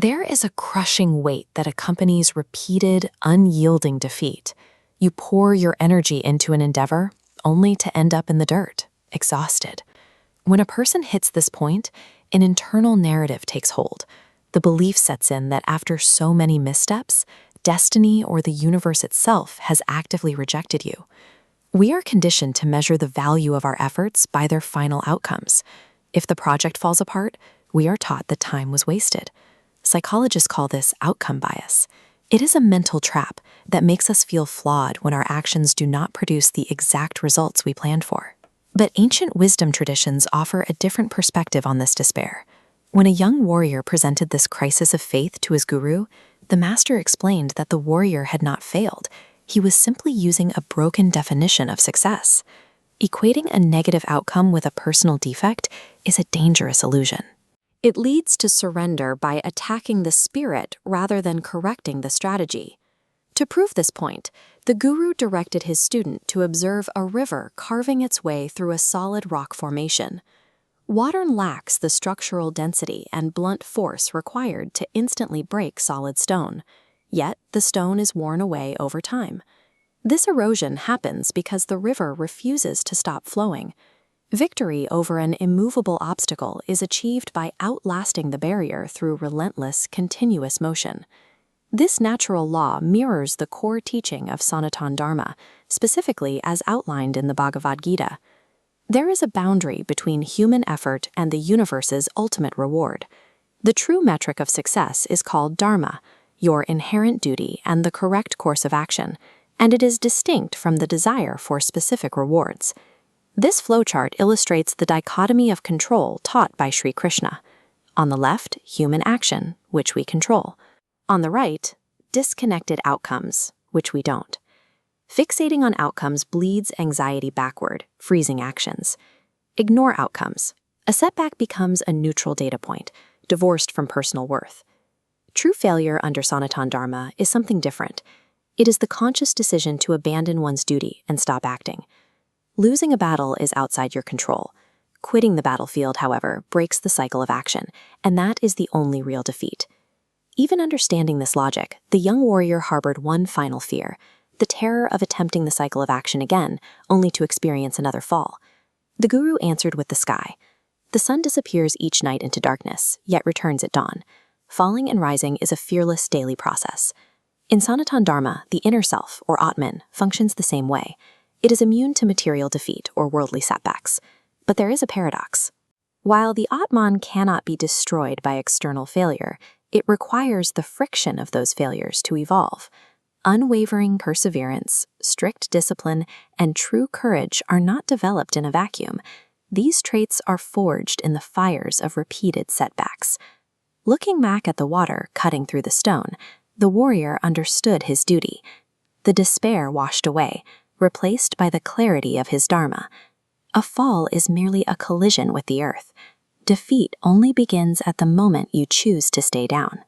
There is a crushing weight that accompanies repeated, unyielding defeat. You pour your energy into an endeavor only to end up in the dirt, exhausted. When a person hits this point, an internal narrative takes hold. The belief sets in that after so many missteps, destiny or the universe itself has actively rejected you. We are conditioned to measure the value of our efforts by their final outcomes. If the project falls apart, we are taught that time was wasted. Psychologists call this outcome bias. It is a mental trap that makes us feel flawed when our actions do not produce the exact results we planned for. But ancient wisdom traditions offer a different perspective on this despair. When a young warrior presented this crisis of faith to his guru, the master explained that the warrior had not failed. He was simply using a broken definition of success. Equating a negative outcome with a personal defect is a dangerous illusion. It leads to surrender by attacking the spirit rather than correcting the strategy. To prove this point, the guru directed his student to observe a river carving its way through a solid rock formation. Water lacks the structural density and blunt force required to instantly break solid stone, yet the stone is worn away over time. This erosion happens because the river refuses to stop flowing. Victory over an immovable obstacle is achieved by outlasting the barrier through relentless, continuous motion. This natural law mirrors the core teaching of Sanatana Dharma, specifically as outlined in the Bhagavad Gita. There is a boundary between human effort and the universe's ultimate reward. The true metric of success is called dharma, your inherent duty and the correct course of action, and it is distinct from the desire for specific rewards. This flowchart illustrates the dichotomy of control taught by Sri Krishna. On the left, human action, which we control. On the right, disconnected outcomes, which we don't. Fixating on outcomes bleeds anxiety backward, freezing actions. Ignore outcomes. A setback becomes a neutral data point, divorced from personal worth. True failure under Sanatana Dharma is something different. It is the conscious decision to abandon one's duty and stop acting. Losing a battle is outside your control. Quitting the battlefield, however, breaks the cycle of action, and that is the only real defeat. Even understanding this logic, the young warrior harbored one final fear, the terror of attempting the cycle of action again, only to experience another fall. The guru answered with the sky. The sun disappears each night into darkness, yet returns at dawn. Falling and rising is a fearless daily process. In Sanatana Dharma, the inner self, or Atman, functions the same way. It is immune to material defeat or worldly setbacks. But there is a paradox. While the Atman cannot be destroyed by external failure, it requires the friction of those failures to evolve. Unwavering perseverance, strict discipline, and true courage are not developed in a vacuum. These traits are forged in the fires of repeated setbacks. Looking back at the water cutting through the stone, the warrior understood his duty. The despair washed away, replaced by the clarity of his dharma. A fall is merely a collision with the earth. Defeat only begins at the moment you choose to stay down.